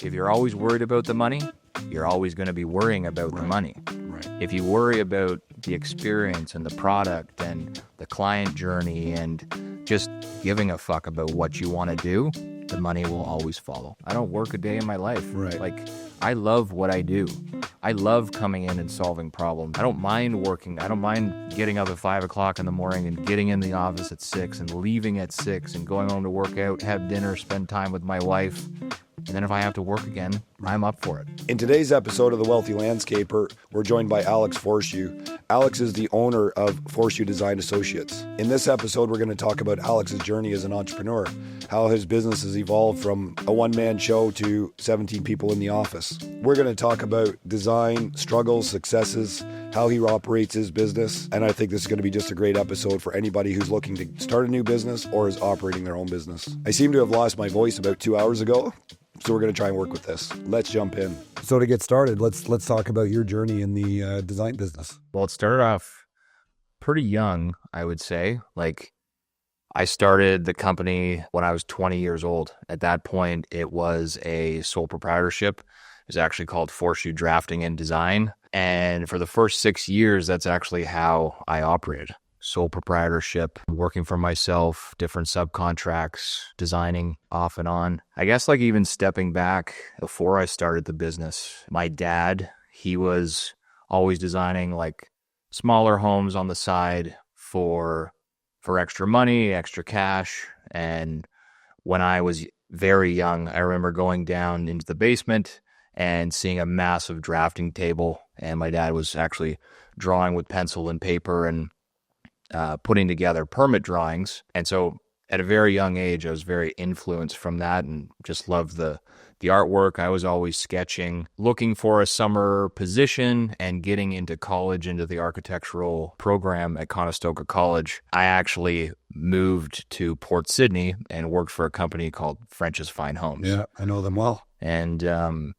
If you're always worried about the money, you're always going to be worrying about the money. Right. If you worry about the experience and the product and the client journey and just giving a fuck about what you want to do, the money will always follow. I don't work a day in my life. Right. Like, I love what I do. I love coming in and solving problems. I don't mind working. I don't mind getting up at 5 o'clock in the morning and getting in the office at 6 and leaving at 6 and going home to work out, have dinner, spend time with my wife. And then if I have to work again, I'm up for it. In today's episode of The Wealthy Landscaper, we're joined by Alex Foreshew. Alex is the owner of Foreshew Design Associates. In this episode, we're going to talk about Alex's journey as an entrepreneur, how his business has evolved from a one-man show to 17 people in the office. We're going to talk about design, struggles, successes, how he operates his business, and I think this is going to be just a great episode for anybody who's looking to start a new business or is operating their own business. I seem to have lost my voice about 2 hours ago, so we're going to try and work with this. Let's jump in. So to get started, let's talk about your journey in the design business. Well, it started off pretty young, I would say. Like, I started the company when I was 20 years old. At that point, it was a sole proprietorship. It was actually called Foreshew Drafting and Design. And for the first 6 years, that's actually how I operated. Sole proprietorship, working for myself, different subcontracts, designing off and on. I guess like even stepping back before I started the business, my dad, he was always designing like smaller homes on the side for extra money, extra cash. And when I was very young, I remember going down into the basement and seeing a massive drafting table. And my dad was actually drawing with pencil and paper and putting together permit drawings. And so at a very young age, I was very influenced from that and just loved the artwork. I was always sketching, looking for a summer position and getting into college, into the architectural program at Conestoga College. I actually moved to Port Sydney and worked for a company called French's Fine Homes. Yeah, I know them well. And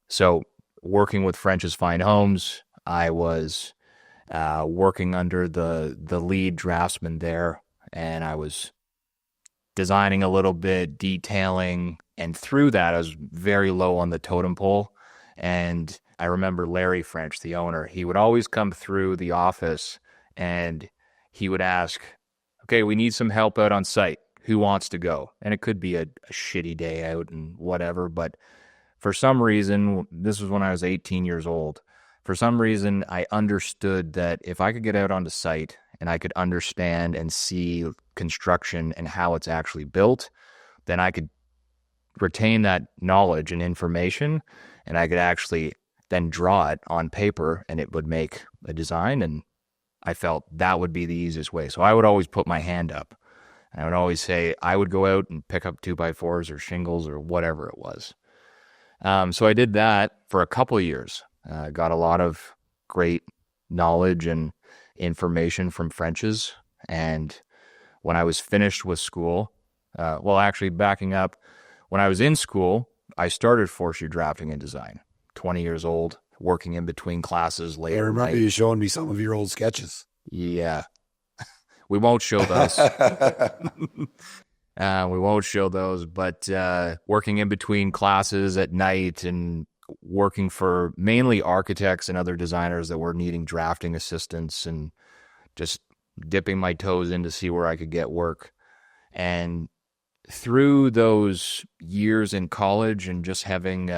so working with French's Fine Homes, I was working under the lead draftsman there, and I was designing a little bit, detailing, and through that I was very low on the totem pole. And I remember Larry French, the owner, he would always come through the office and he would ask, okay, we need some help out on site. Who wants to go? And it could be a shitty day out and whatever, but for some reason, this was when I was 18 years old. For some reason, I understood that if I could get out onto site and I could understand and see construction and how it's actually built, then I could retain that knowledge and information, and I could actually then draw it on paper and it would make a design. And I felt that would be the easiest way. So I would always put my hand up. And I would always say I would go out and pick up 2x4s or shingles or whatever it was. So I did that for a couple of years. Got a lot of great knowledge and information from French's. And when I was finished with school, actually backing up, when I was in school, I started Foreshew Drafting and Design, 20 years old, working in between classes late. I remember you showing me some of your old sketches. Yeah. We won't show those. We won't show those, but working in between classes at night and working for mainly architects and other designers that were needing drafting assistance and just dipping my toes in to see where I could get work. And through those years in college and just having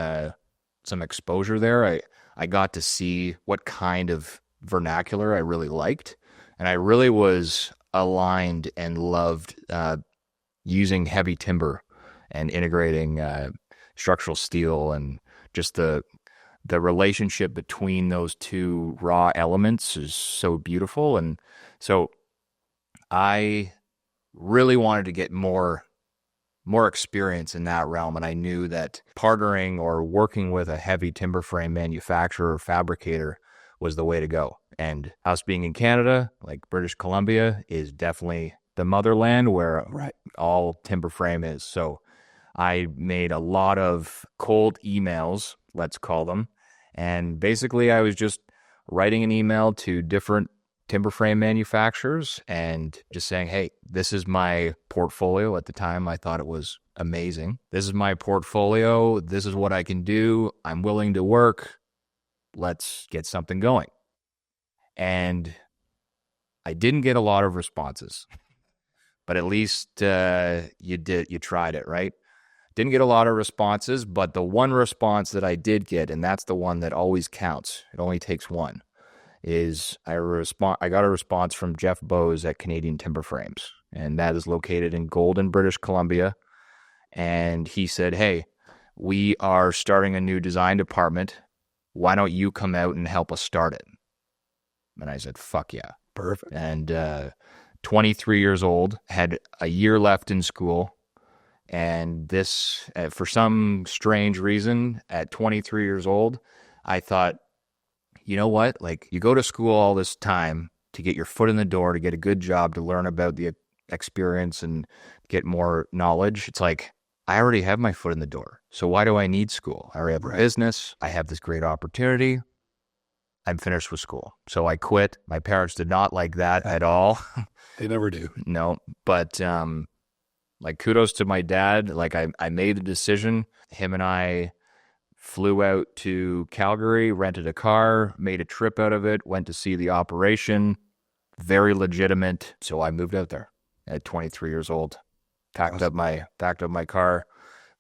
some exposure there, I got to see what kind of vernacular I really liked. And I really was aligned and loved using heavy timber and integrating structural steel, and just the relationship between those two raw elements is so beautiful. And so I really wanted to get more experience in that realm. And I knew that partnering or working with a heavy timber frame manufacturer or fabricator was the way to go. And us being in Canada, like British Columbia, is definitely the motherland where all timber frame is. So I made a lot of cold emails, let's call them. And basically I was just writing an email to different timber frame manufacturers and just saying, hey, this is my portfolio. At the time, I thought it was amazing. This is my portfolio. This is what I can do. I'm willing to work. Let's get something going. And I didn't get a lot of responses, but at least you tried it, right? Didn't get a lot of responses, but the one response that I did get, and that's the one that always counts, it only takes one, is I got a response from Jeff Bose at Canadian Timber Frames, and that is located in Golden, British Columbia. And he said, hey, we are starting a new design department. Why don't you come out and help us start it? And I said, fuck yeah. Perfect. And 23 years old, had a year left in school. And this, for some strange reason, at 23 years old, I thought, you know what? Like, you go to school all this time to get your foot in the door, to get a good job, to learn about the experience and get more knowledge. It's like, I already have my foot in the door. So why do I need school? I already have a business. I have this great opportunity. I'm finished with school. So I quit. My parents did not like that at all. They never do. No, but like, kudos to my dad. Like, I made a decision. Him and I flew out to Calgary, rented a car, made a trip out of it, went to see the operation. Very legitimate. So I moved out there at 23 years old. Packed up my car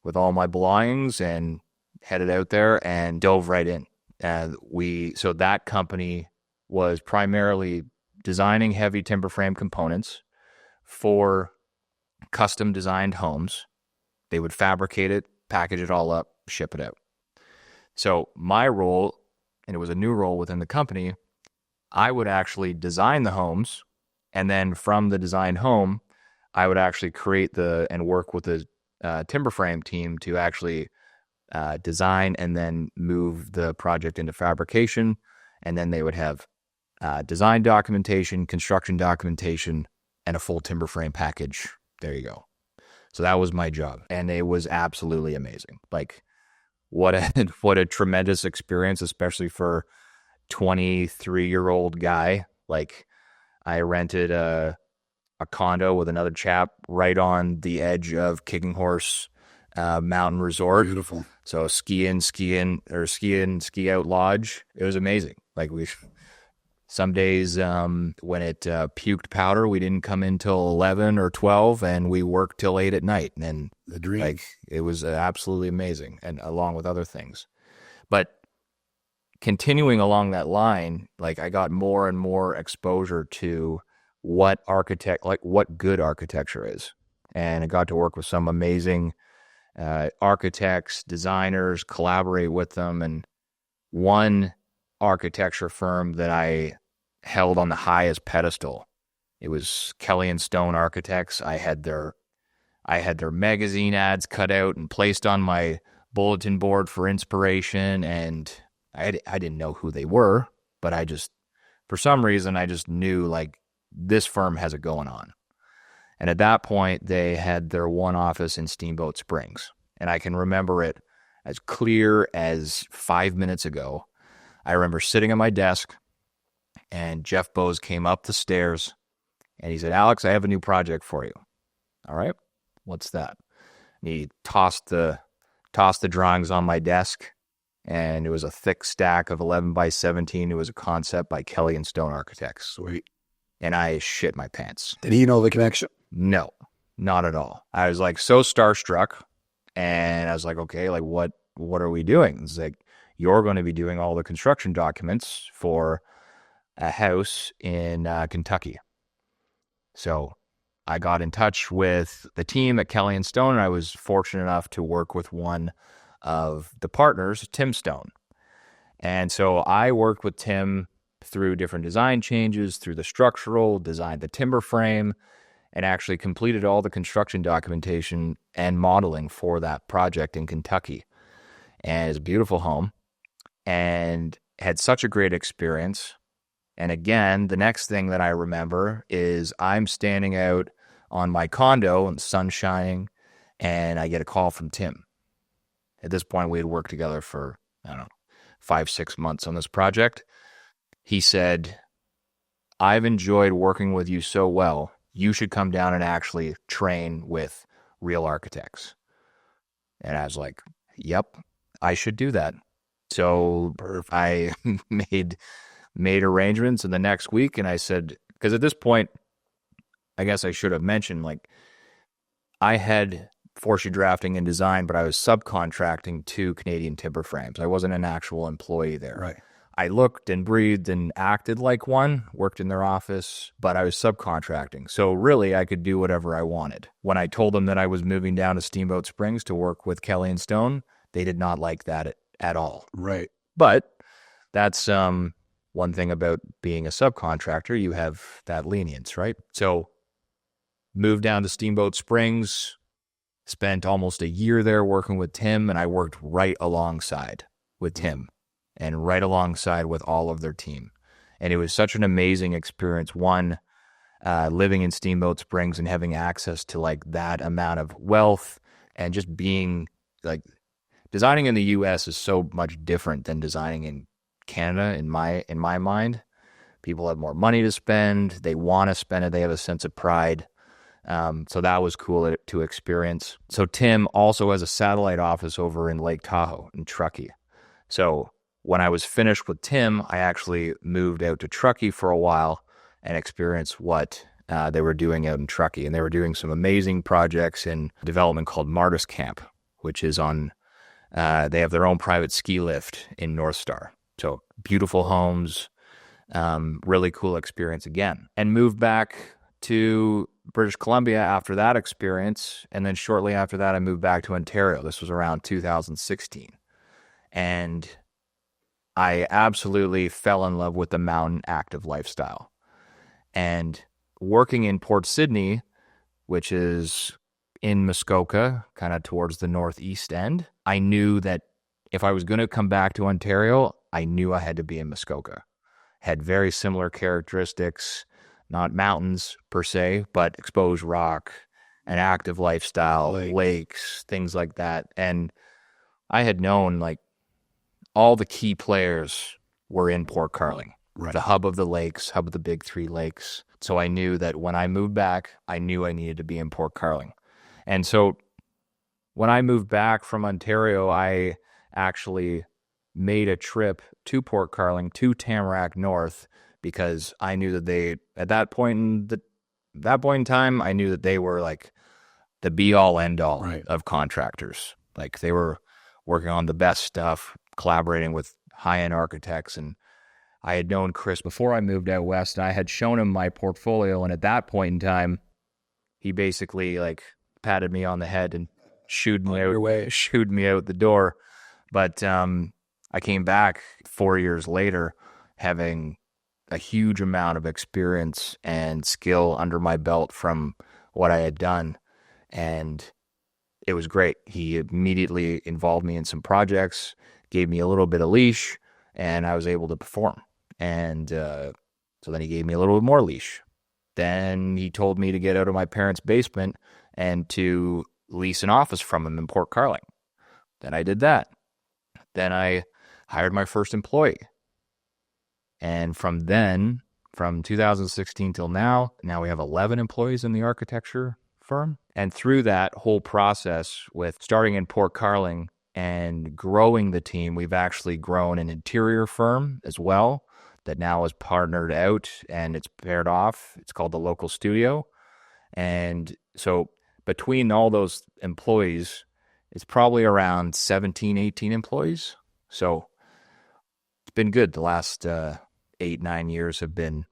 with all my belongings and headed out there and dove right in. So that company was primarily designing heavy timber frame components for custom designed homes. They would fabricate it, package it all up, ship it out. So my role, and it was a new role within the company, I would actually design the homes, and then from the designed home, I would actually create and work with the timber frame team to actually design and then move the project into fabrication. And then they would have design documentation, construction documentation, and a full timber frame package. There you go. So that was my job. And it was absolutely amazing. Like, what a tremendous experience, especially for 23-year-old guy. Like, I rented a condo with another chap right on the edge of Kicking Horse Mountain Resort. Beautiful. So ski out lodge. It was amazing. Like, some days when it puked powder, we didn't come in till 11 or 12, and we worked till 8 at night. And the dream. Like, it was absolutely amazing, and along with other things. But continuing along that line, like, I got more and more exposure to what good architecture is. And I got to work with some amazing architects, designers, collaborate with them. And one architecture firm that I held on the highest pedestal, it was Kelly and Stone Architects. I had their magazine ads cut out and placed on my bulletin board for inspiration. And I didn't know who they were, but for some reason, I just knew, like, this firm has it going on. And at that point, they had their one office in Steamboat Springs. And I can remember it as clear as 5 minutes ago. I remember sitting at my desk, and Jeff Bose came up the stairs, and he said, Alex, I have a new project for you. All right, what's that? And he tossed the drawings on my desk, and it was a thick stack of 11 by 17. It was a concept by Kelly and Stone Architects. Sweet. And I shit my pants. Did he know the connection? No, not at all. I was like so starstruck, and I was like, okay, like, what are we doing? It's like, you're going to be doing all the construction documents for a house in Kentucky. So I got in touch with the team at Kelly and Stone, and I was fortunate enough to work with one of the partners, Tim Stone. And so I worked with Tim through different design changes, through the structural, designed the timber frame, and actually completed all the construction documentation and modeling for that project in Kentucky. And it's a beautiful home, and had such a great experience. And again, the next thing that I remember is I'm standing out on my condo and the sun's shining, and I get a call from Tim. At this point, we had worked together for, 5-6 months on this project. He said, I've enjoyed working with you so well. You should come down and actually train with real architects. And I was like, yep, I should do that. So Perfect. I made arrangements in the next week, and I said, because at this point, I guess I should have mentioned, like, I had Foreshew Drafting and Design, but I was subcontracting to Canadian Timber Frames. I wasn't an actual employee there. Right. I looked and breathed and acted like one, worked in their office, but I was subcontracting. So really, I could do whatever I wanted. When I told them that I was moving down to Steamboat Springs to work with Kelly and Stone, they did not like that at all. Right. But that's one thing about being a subcontractor. You have that lenience, right? So moved down to Steamboat Springs, spent almost a year there working with Tim, and I worked right alongside with Tim and right alongside with all of their team. And it was such an amazing experience. One, living in Steamboat Springs and having access to like that amount of wealth, and just being like, designing in the US is so much different than designing in Canada in my mind. People have more money to spend, they want to spend it, they have a sense of pride. So that was cool to experience. So Tim also has a satellite office over in Lake Tahoe in Truckee. So when I was finished with Tim, I actually moved out to Truckee for a while and experienced what they were doing out in Truckee. And they were doing some amazing projects in development called Martis Camp, which is on, they have their own private ski lift in North Star. So beautiful homes, really cool experience again. And moved back to British Columbia after that experience. And then shortly after that, I moved back to Ontario. This was around 2016. And I absolutely fell in love with the mountain active lifestyle. And working in Port Sydney, which is in Muskoka, kind of towards the northeast end, I knew that if I was going to come back to Ontario, I knew I had to be in Muskoka. Had very similar characteristics, not mountains per se, but exposed rock, an active lifestyle, lakes, things like that. And I had known like all the key players were in Port Carling, Right. the hub of the lakes, hub of the big three lakes. So I knew that when I moved back, I knew I needed to be in Port Carling. And so when I moved back from Ontario, I actually made a trip to Port Carling, to Tamarack North, because I knew that they, at that point in time, I knew that they were like the be all end all of contractors. Like they were working on the best stuff, collaborating with high end architects. And I had known Chris before I moved out west, and I had shown him my portfolio. And at that point in time, he basically like patted me on the head and shooed me out the door. But I came back 4 years later having a huge amount of experience and skill under my belt from what I had done. And it was great. He immediately involved me in some projects, gave me a little bit of leash, and I was able to perform. And so then he gave me a little bit more leash. Then he told me to get out of my parents' basement and to lease an office from him in Port Carling. Then I did that. Then I hired my first employee. And from 2016 till now we have 11 employees in the architecture firm. And through that whole process with starting in Port Carling and growing the team, we've actually grown an interior firm as well that now is partnered out and it's paired off. It's called the Local Studio. And so between all those employees, it's probably around 17, 18 employees. So it's been good. The last 8-9 years have been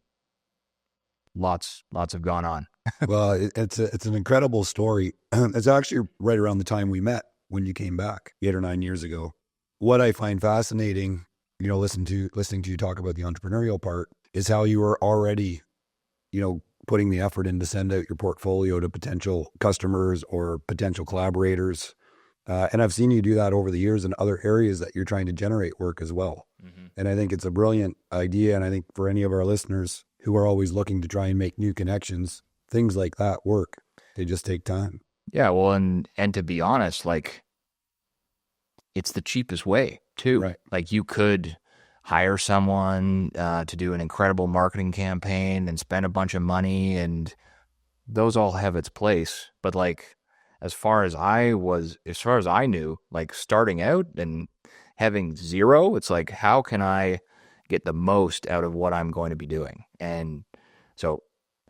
lots have gone on. Well, it's an incredible story. It's actually right around the time we met when you came back 8 or 9 years ago. What I find fascinating, listening to you talk about the entrepreneurial part, is how you were already, putting the effort in to send out your portfolio to potential customers or potential collaborators. And I've seen you do that over the years in other areas that you're trying to generate work as well. Mm-hmm. And I think it's a brilliant idea. And I think for any of our listeners who are always looking to try and make new connections, things like that work. They just take time. Yeah, well, and to be honest, like, it's the cheapest way too. Right. Like, you could hire someone to do an incredible marketing campaign and spend a bunch of money, and those all have its place. But like, as far as I knew, like starting out and having zero, it's like, how can I get the most out of what I'm going to be doing? And so,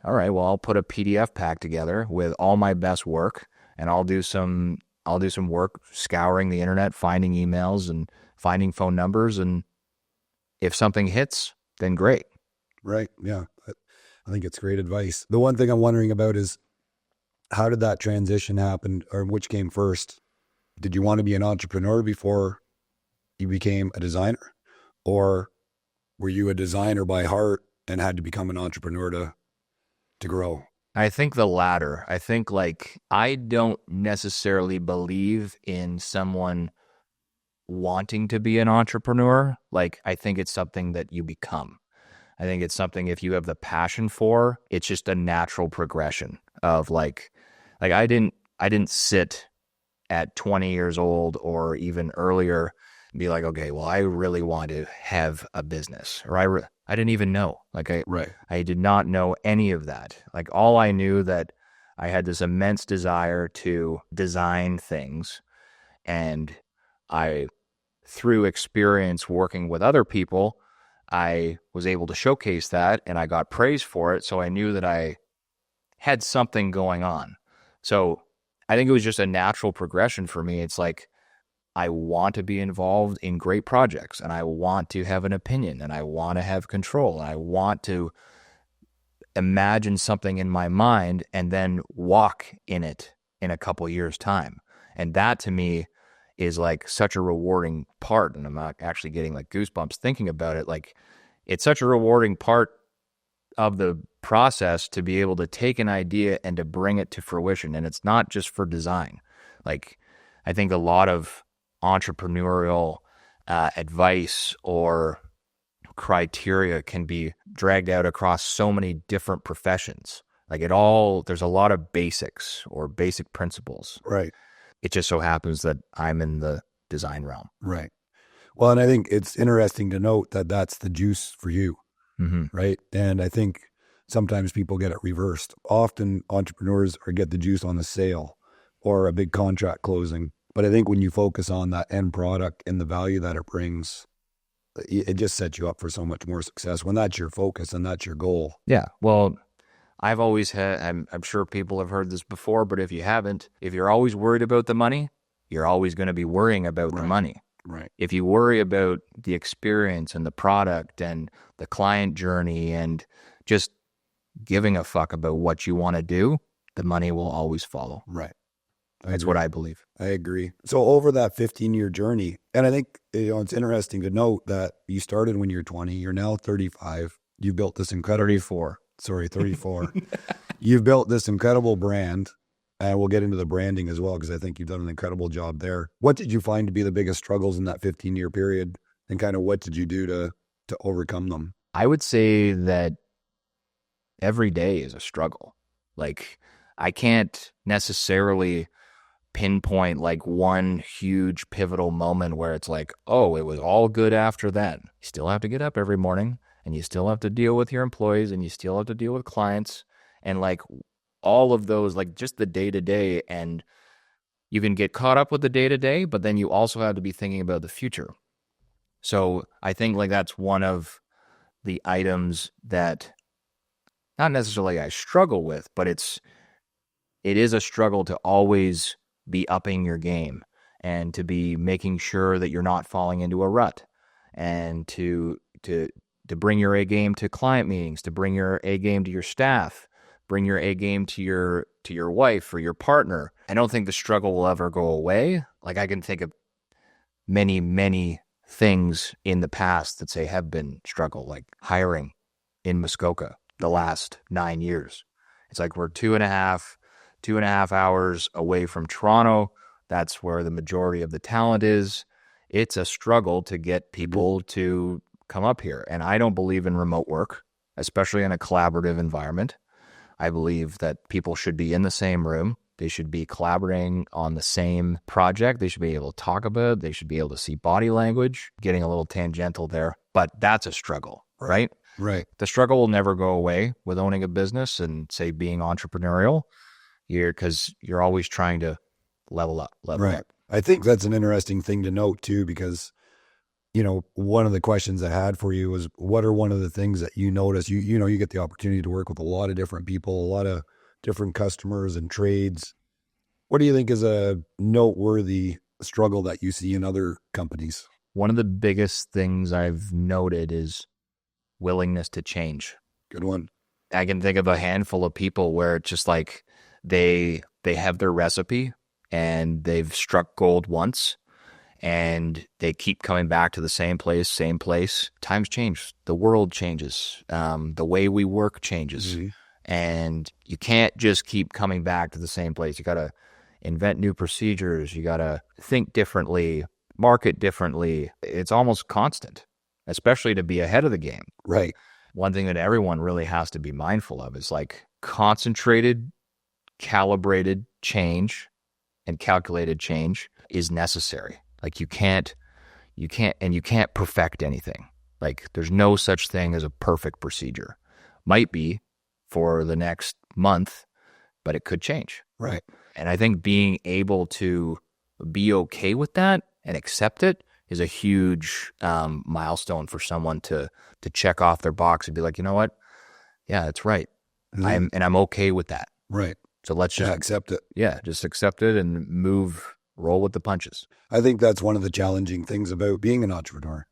all right, well, I'll put a PDF pack together with all my best work, and I'll do some work scouring the internet, finding emails and finding phone numbers, and if something hits, then great. Right. Yeah. I think it's great advice. The one thing I'm wondering about is, how did that transition happen, or which came first? Did you want to be an entrepreneur before you became a designer? Or were you a designer by heart and had to become an entrepreneur to grow? I think the latter. I think like I don't necessarily believe in someone wanting to be an entrepreneur. Like I think it's something that you become. I think it's something if you have the passion for, it's just a natural progression of like I didn't sit at 20 years old or even earlier and be like, okay, well, I really want to have a business, or I didn't even know. Like Right. I did not know any of that. Like all I knew that I had this immense desire to design things, and I through experience working with other people, I was able to showcase that and I got praise for it. So I knew that I had something going on. So I think it was just a natural progression for me. It's like I want to be involved in great projects, and I want to have an opinion, and I want to have control, and I want to imagine something in my mind and then walk in it in a couple years' time. And that to me is like such a rewarding part. And I'm not actually getting like goosebumps thinking about it. Like it's such a rewarding part of the process to be able to take an idea and to bring it to fruition. And it's not just for design. Like I think a lot of entrepreneurial advice or criteria can be dragged out across so many different professions. Like there's a lot of basics or basic principles. Right. It just so happens that I'm in the design realm. Right. Well, and I think it's interesting to note that that's the juice for you. Mm-hmm. Right. And I think sometimes people get it reversed. Often entrepreneurs get the juice on the sale or a big contract closing. But I think when you focus on that end product and the value that it brings, it just sets you up for so much more success when that's your focus and that's your goal. Yeah. Well, I've always had, I'm sure people have heard this before, but if you haven't, if you're always worried about the money, you're always going to be worrying about the money. Right. If you worry about the experience and the product and the client journey and just giving a fuck about what you want to do, the money will always follow. Right. That's what I believe. I agree. So over that 15-year journey, and I think it's interesting to note that you started when you're 20, you're now 35. You've built this incredible 34. Sorry, 34. You've built this incredible brand, and we'll get into the branding as well because I think you've done an incredible job there. What did you find to be the biggest struggles in that 15-year period, and kind of what did you do to overcome them? I would say that every day is a struggle. Like I can't necessarily pinpoint like one huge pivotal moment where it's like, oh, it was all good after that. You still have to get up every morning, and you still have to deal with your employees, and you still have to deal with clients, and like all of those, like just the day to day. And you can get caught up with the day to day, but then you also have to be thinking about the future. So I think like that's one of the items that not necessarily I struggle with, but it is a struggle to always be upping your game and to be making sure that you're not falling into a rut, and to bring your A game to client meetings, to bring your A game to your staff, bring your A game to your wife or your partner. I don't think the struggle will ever go away. Like I can think of many, many things in the past that say have been struggle, like hiring in Muskoka the last 9 years. It's like we're 2.5 hours away from Toronto. That's where the majority of the talent is. It's a struggle to get people to come up here. And I don't believe in remote work, especially in a collaborative environment. I believe that people should be in the same room. They should be collaborating on the same project. They should be able to talk about it. They should be able to see body language. Getting a little tangential there. but that's a struggle, right? Right. The struggle will never go away with owning a business and say being entrepreneurial. Because you're always trying to level up, level Right. up. I think that's an interesting thing to note too, because one of the questions I had for you was, what are one of the things that you notice? You get the opportunity to work with a lot of different people, a lot of different customers and trades. What do you think is a noteworthy struggle that you see in other companies? One of the biggest things I've noted is willingness to change. Good one. I can think of a handful of people where it's just like they have their recipe and they've struck gold once and they keep coming back to the same place, same place. Times change. The world changes. The way we work changes. Mm-hmm. And you can't just keep coming back to the same place. You got to invent new procedures. You got to think differently, market differently. It's almost constant, especially to be ahead of the game. Right. One thing that everyone really has to be mindful of is like concentrated, calibrated change and calculated change is necessary. Like you can't perfect anything. Like there's no such thing as a perfect procedure. Might be for the next month, but it could change. Right. And I think being able to be okay with that and accept it is a huge milestone for someone to check off their box and be like, you know what? Yeah, that's right. Mm-hmm. I'm okay with that. Right. So let's just accept it. Yeah, just accept it and roll with the punches. I think that's one of the challenging things about being an entrepreneur.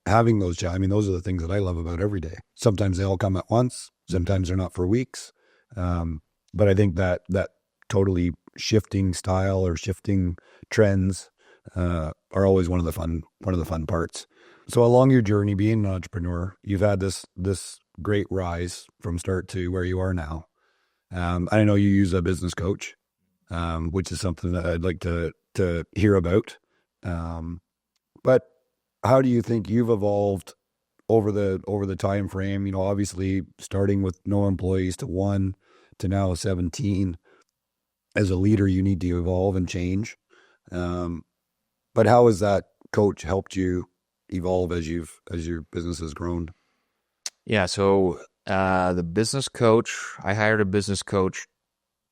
Having those those are the things that I love about every day. Sometimes they all come at once. Sometimes they're not for weeks. But I think that totally shifting style or shifting trends are always one of the fun parts. So along your journey being an entrepreneur, you've had this great rise from start to where you are now. I know you use a business coach, which is something that I'd like to hear about. But how do you think you've evolved over the time frame? Obviously starting with no employees to 1 to now 17. As a leader, you need to evolve and change. But how has that coach helped you evolve as your business has grown? Yeah, so the business coach, I hired a business coach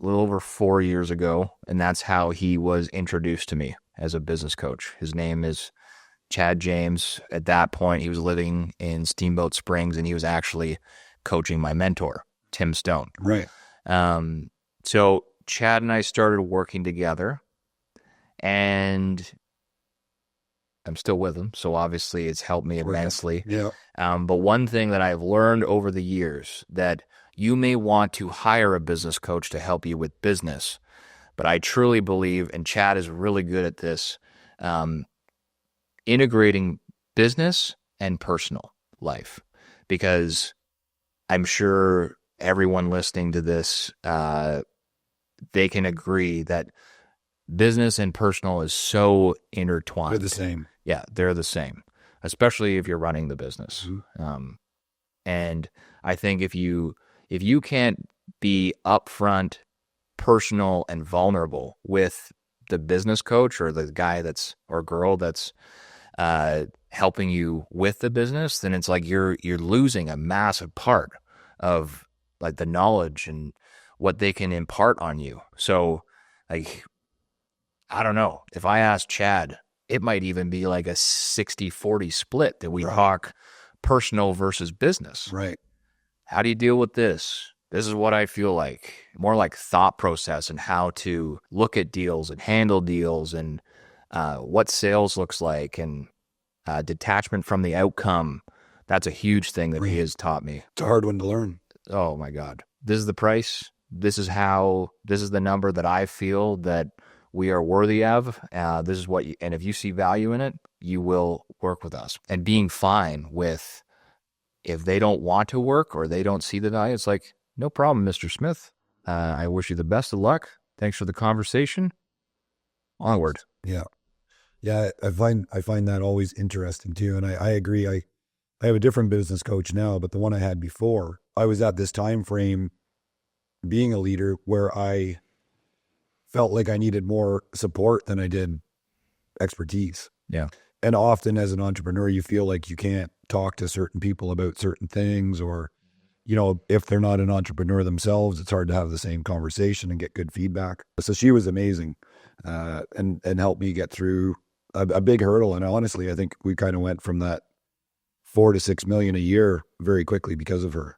a little over 4 years ago, and that's how he was introduced to me as a business coach. His name is Chad James. At that point, he was living in Steamboat Springs, and he was actually coaching my mentor, Tim Stone. Right. So Chad and I started working together, and I'm still with him, so obviously it's helped me immensely. Yeah. But one thing that I've learned over the years, that you may want to hire a business coach to help you with business, but I truly believe, and Chad is really good at this, integrating business and personal life, because I'm sure everyone listening to this, they can agree that business and personal is so intertwined. They're the same. Yeah, they're the same, especially if you're running the business. Mm-hmm. And I think if you can't be upfront, personal, and vulnerable with the business coach or the guy or girl that's helping you with the business, then it's like you're losing a massive part of like the knowledge and what they can impart on you. So like, I don't know, if I ask Chad, it might even be like a 60-40 split that we talk personal versus business. Right. How do you deal with this? This is what I feel like. More like thought process and how to look at deals and handle deals and what sales looks like and detachment from the outcome. That's a huge thing that he has taught me. It's a hard one to learn. Oh my God. This is the price. This is the number that I feel that we are worthy of. This is and if you see value in it, you will work with us. And being fine with if they don't want to work or they don't see the value, it's like, no problem, Mr. Smith. I wish you the best of luck. Thanks for the conversation. Onward. Yeah. Yeah. I find that always interesting too. And I agree. I have a different business coach now, but the one I had before, I was at this time frame being a leader where I felt like I needed more support than I did expertise. Yeah. And often as an entrepreneur, you feel like you can't talk to certain people about certain things, or, you know, if they're not an entrepreneur themselves, it's hard to have the same conversation and get good feedback. So she was amazing, and helped me get through a big hurdle. And honestly, I think we kind of went from that 4 to 6 million a year very quickly because of her.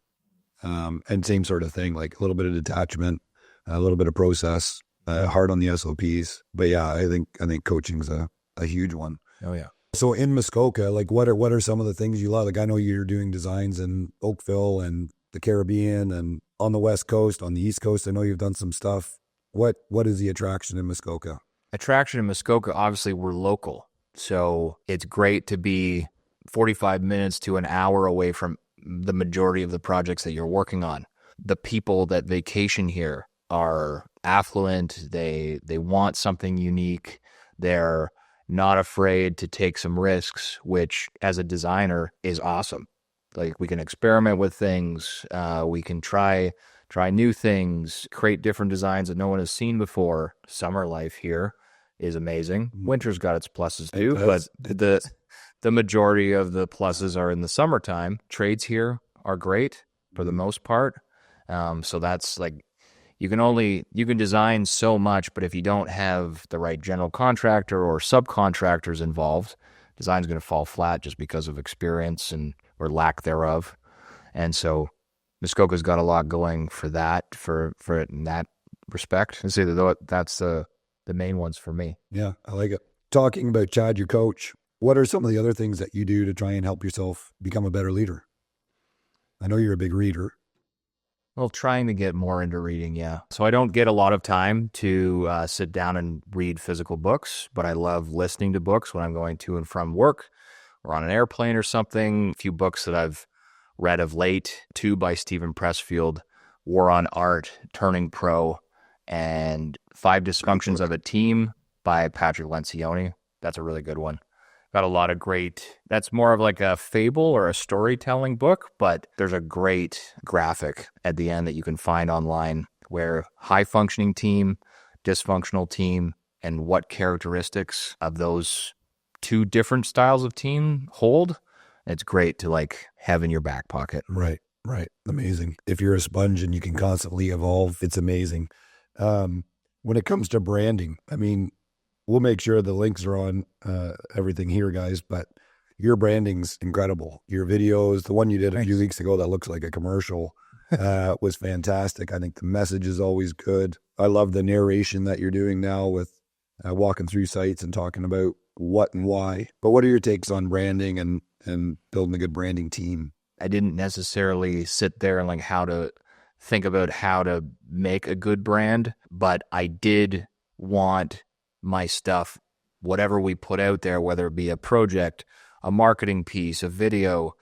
And same sort of thing, like a little bit of detachment, a little bit of process, hard on the SOPs. But yeah, I think coaching's a huge one. Oh yeah. So in Muskoka, like what are some of the things you love? Like I know you're doing designs in Oakville and the Caribbean and on the West Coast, on the East Coast. I know you've done some stuff. What is the attraction in Muskoka? Attraction in Muskoka, obviously we're local. So it's great to be 45 minutes to an hour away from the majority of the projects that you're working on. The people that vacation here are affluent. They want something unique. They're not afraid to take some risks, which as a designer is awesome. Like we can experiment with things. We can try new things, create different designs that no one has seen before. Summer life here is amazing. Winter's got its pluses too, but the majority of the pluses are in the summertime. Trades here are great for the most part. So that's like, you can design so much, but if you don't have the right general contractor or subcontractors involved, design's going to fall flat just because of experience or lack thereof. And so Muskoka's got a lot going for that, for it in that respect. I'd say that's the main ones for me. Yeah, I like it. Talking about Chad, your coach, what are some of the other things that you do to try and help yourself become a better leader? I know you're a big reader. Well, trying to get more into reading, yeah. So I don't get a lot of time to sit down and read physical books, but I love listening to books when I'm going to and from work or on an airplane or something. A few books that I've read of late, 2 by Stephen Pressfield, War on Art, Turning Pro, and 5 Dysfunctions of a Team by Patrick Lencioni. That's a really good one. Got a lot of great, that's more of like a fable or a storytelling book, but there's a great graphic at the end that you can find online where high functioning team, dysfunctional team, and what characteristics of those 2 different styles of team hold. It's great to like have in your back pocket. Right. Amazing. If you're a sponge and you can constantly evolve, it's amazing. When it comes to branding, I mean, we'll make sure the links are on everything here, guys, but your branding's incredible. Your videos, the one you did a few weeks ago that looks like a commercial, was fantastic. I think the message is always good. I love the narration that you're doing now with walking through sites and talking about what and why. But what are your takes on branding and building a good branding team? I didn't necessarily sit there and like how to think about how to make a good brand, but I did want my stuff, whatever we put out there, whether it be a project, a marketing piece, a video,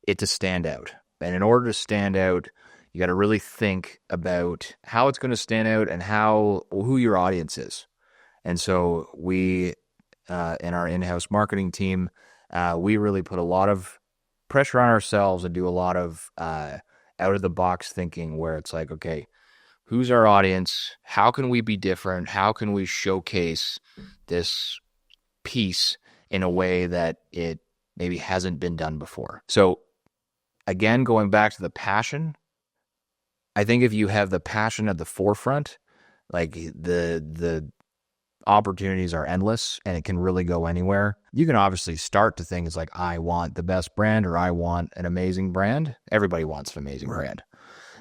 it to stand out. And in order to stand out, you got to really think about how it's going to stand out and who your audience is. And so we, in our in-house marketing team, we really put a lot of pressure on ourselves and do a lot of out-of-the-box thinking where it's like, okay, who's our audience? How can we be different? How can we showcase this piece in a way that it maybe hasn't been done before? So again, going back to the passion, I think if you have the passion at the forefront, like the opportunities are endless and it can really go anywhere. You can obviously start to think it's like, I want the best brand or I want an amazing brand. Everybody wants an amazing brand.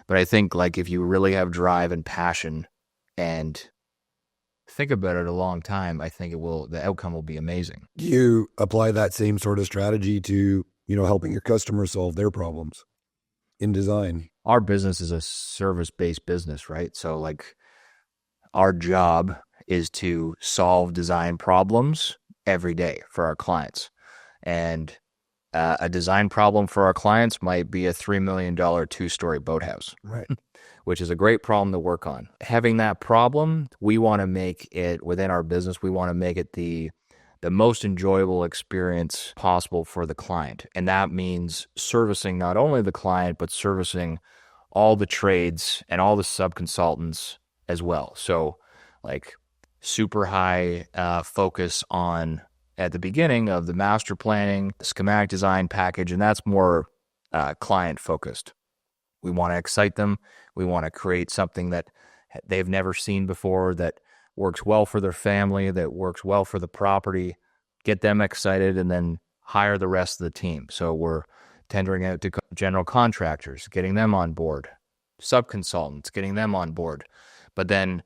But I think like if you really have drive and passion and think about it a long time, I think the outcome will be amazing. Do you apply that same sort of strategy to, helping your customers solve their problems in design? Our business is a service-based business, right? So like our job is to solve design problems every day for our clients. And a design problem for our clients might be a $3 million 2-story boathouse, right? Which is a great problem to work on. Having that problem, we want to make it within our business. We want to make it the most enjoyable experience possible for the client. And that means servicing not only the client, but servicing all the trades and all the sub-consultants as well. So like super high focus on at the beginning of the master planning, the schematic design package, and that's more client focused. We want to excite them. We want to create something that they've never seen before, that works well for their family, that works well for the property, get them excited, and then hire the rest of the team. So we're tendering out to general contractors, getting them on board, subconsultants, getting them on board. But then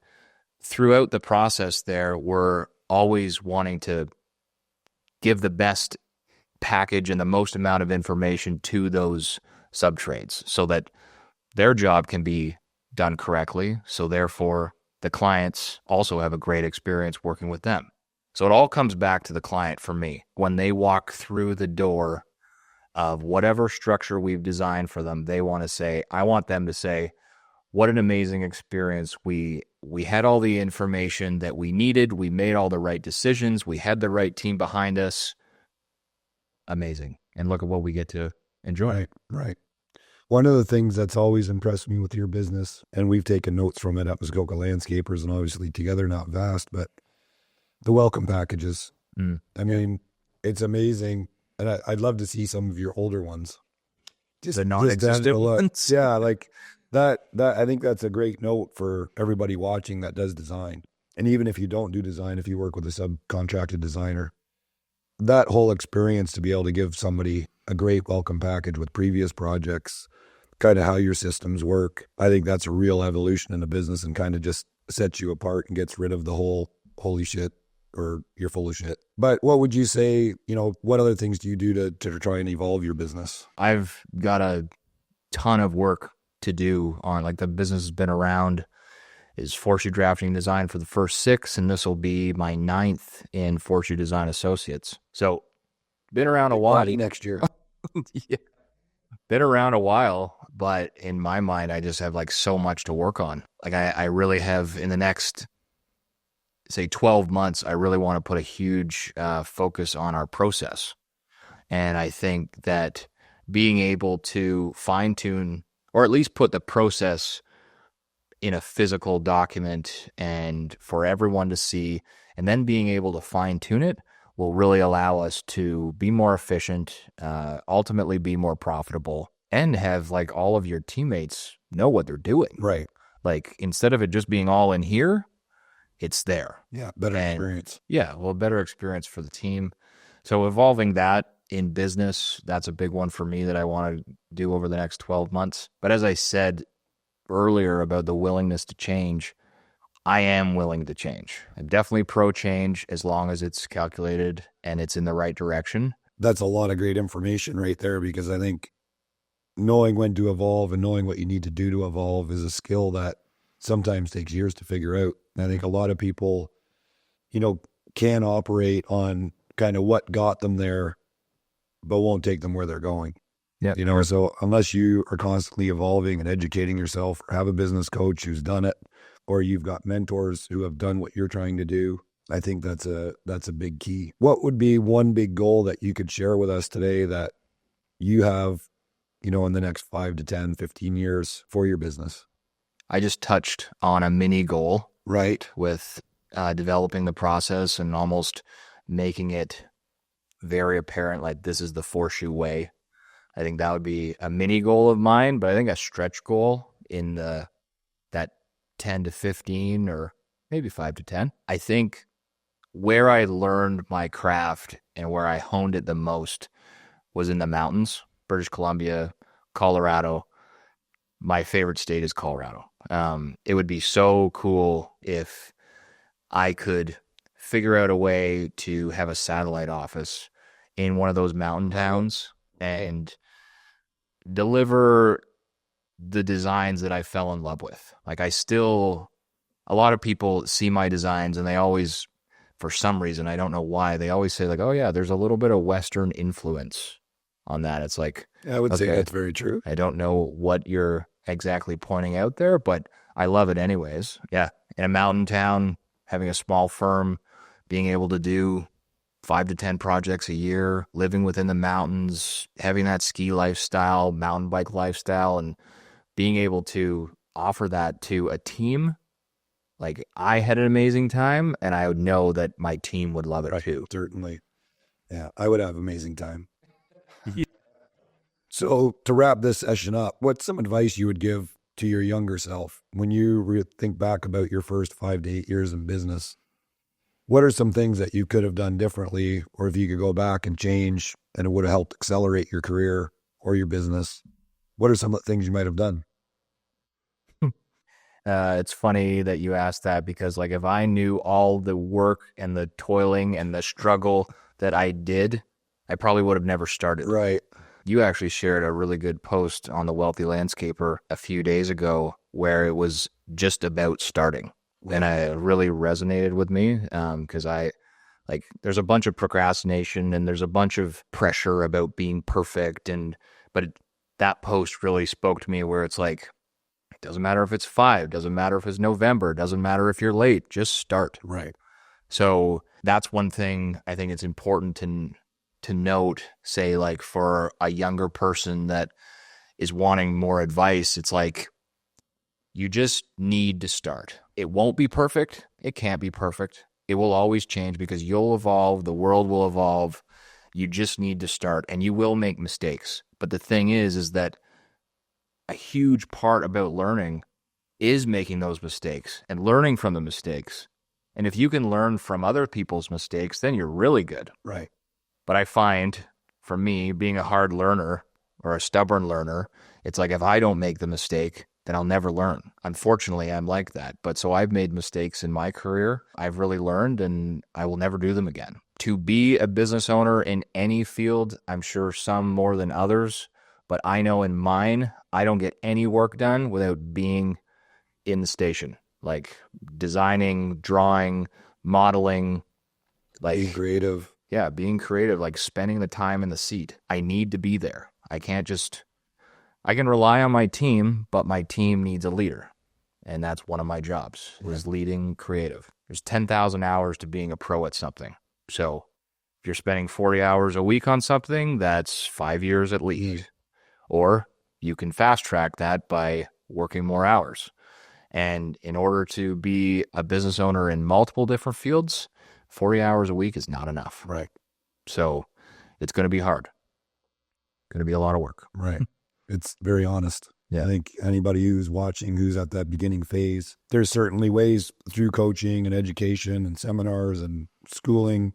throughout the process there, we're always wanting to give the best package and the most amount of information to those subtrades so that their job can be done correctly. So therefore, the clients also have a great experience working with them. So it all comes back to the client for me. When they walk through the door of whatever structure we've designed for them, they want to say, I want them to say, what an amazing experience. We had all the information that we needed. We made all the right decisions. We had the right team behind us. Amazing. And look at what we get to enjoy. Right, right. One of the things that's always impressed me with your business, and we've taken notes from it at Muskoka Landscapers and obviously together, not vast, but the welcome packages. I mean, it's amazing. And I'd love to see some of your older ones. The non-existent ones. Yeah, like that. I think that's a great note for everybody watching that does design. And even if you don't do design, if you work with a subcontracted designer, that whole experience to be able to give somebody a great welcome package with previous projects, kind of how your systems work, I think that's a real evolution in the business and kind of just sets you apart and gets rid of the whole holy shit or you're full of shit. But what would you say, what other things do you do to try and evolve your business? I've got a ton of work to do on, like, the business has been around, is Foreshew Drafting Design for the first 6, and this will be my 9th in Foreshew Design Associates. So been around a while. Next year. Yeah. Been around a while, but in my mind, I just have like so much to work on. Like I really have, in the next, say, 12 months, I really want to put a huge focus on our process. And I think that being able to fine tune, or at least put the process in a physical document and for everyone to see, and then being able to fine tune it will really allow us to be more efficient, ultimately be more profitable, and have like all of your teammates know what they're doing. Right. Like, instead of it just being all in here, it's there. Yeah, better experience. Yeah, well, better experience for the team. So evolving that in business, that's a big one for me that I want to do over the next 12 months. But as I said earlier about the willingness to change, I am willing to change. I'm definitely pro change as long as it's calculated and it's in the right direction. That's a lot of great information right there, because I think knowing when to evolve and knowing what you need to do to evolve is a skill that sometimes takes years to figure out. And I think a lot of people, can operate on kind of what got them there, but won't take them where they're going. Yeah. So unless you are constantly evolving and educating yourself, or have a business coach who's done it, or you've got mentors who have done what you're trying to do, I think that's a big key. What would be one big goal that you could share with us today that you have, in the next 5 to 10, 15 years for your business? I just touched on a mini goal, right, with developing the process and almost making it very apparent, like, this is the Foreshew way. I think that would be a mini goal of mine, but I think a stretch goal in that 10 to 15 or maybe 5 to 10. I think where I learned my craft and where I honed it the most was in the mountains, British Columbia, Colorado. My favorite state is Colorado. It would be so cool if I could figure out a way to have a satellite office in one of those mountain towns and deliver the designs that I fell in love with. Like, a lot of people see my designs and they always, for some reason, I don't know why, they always say like, oh yeah, there's a little bit of Western influence on that. It's like, I would say that's very true. I don't know what you're exactly pointing out there, but I love it anyways. Yeah. In a mountain town, having a small firm, being able to do 5 to 10 projects a year, living within the mountains, having that ski lifestyle, mountain bike lifestyle, and being able to offer that to a team. Like, I had an amazing time, and I would know that my team would love it too. Certainly. Yeah, I would have amazing time. So to wrap this session up, what's some advice you would give to your younger self when you think back about your first 5 to 8 years in business? What are some things that you could have done differently, or if you could go back and change and it would have helped accelerate your career or your business? What are some of the things you might have done? It's funny that you asked that because, like, if I knew all the work and the toiling and the struggle that I did, I probably would have never started. Right. You actually shared a really good post on the Wealthy Landscaper a few days ago where it was just about starting. And it really resonated with me because there's a bunch of procrastination and there's a bunch of pressure about being perfect. That post really spoke to me where it's like, it doesn't matter if it's 5, doesn't matter if it's November, doesn't matter if you're late, just start. Right. So that's one thing I think it's important to note, say, like for a younger person that is wanting more advice, it's like you just need to start. It won't be perfect. It can't be perfect. It will always change because you'll evolve. The world will evolve. You just need to start and you will make mistakes. But the thing is that a huge part about learning is making those mistakes and learning from the mistakes. And if you can learn from other people's mistakes, then you're really good. Right. But I find, for me, being a hard learner or a stubborn learner, it's like if I don't make the mistake, then I'll never learn. Unfortunately, I'm like that. But so I've made mistakes in my career. I've really learned and I will never do them again. To be a business owner in any field, I'm sure some more than others, but I know in mine, I don't get any work done without being in the station, like designing, drawing, modeling, like being creative. Yeah, being creative, like spending the time in the seat. I need to be there. I can rely on my team, but my team needs a leader. And that's one of my jobs, is leading creative. There's 10,000 hours to being a pro at something. So if you're spending 40 hours a week on something, that's 5 years at least. Or you can fast track that by working more hours. And in order to be a business owner in multiple different fields, 40 hours a week is not enough. Right. So it's going to be hard. Going to be a lot of work. Right. It's very honest. Yeah. I think anybody who's watching, who's at that beginning phase, there's certainly ways through coaching and education and seminars and schooling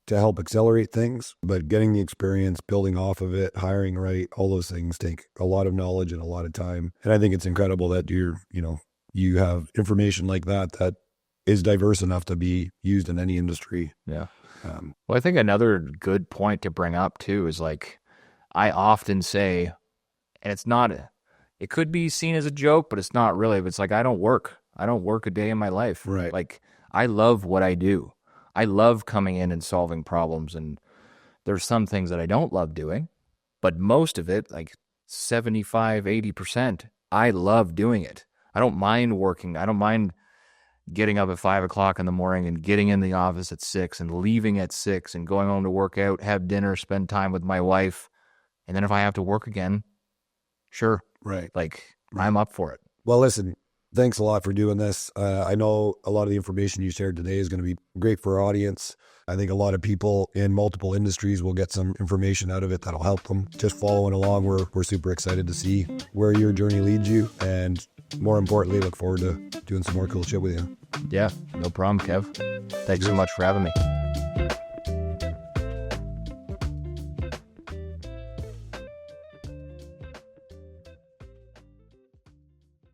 to help accelerate things, but getting the experience, building off of it, hiring right, all those things take a lot of knowledge and a lot of time. And I think it's incredible that you have information like that is diverse enough to be used in any industry. Yeah. Well, I think another good point to bring up too is like, I often say, and it could be seen as a joke, but it's not really, but it's like, I don't work a day in my life. Right. Like, I love what I do. I love coming in and solving problems, and there's some things that I don't love doing, but most of it, like 75, 80%, I love doing it. I don't mind working. I don't mind getting up at 5 o'clock in the morning and getting in the office at 6 and leaving at 6 and going home to work out, have dinner, spend time with my wife. And then if I have to work again, sure. Right. Like, I'm up for it. Well, listen, thanks a lot for doing this. I know a lot of the information you shared today is going to be great for our audience. I think a lot of people in multiple industries will get some information out of it that'll help them. Just following along, we're super excited to see where your journey leads you. And more importantly, look forward to doing some more cool shit with you. Yeah, no problem, Kev. Thanks so much for having me.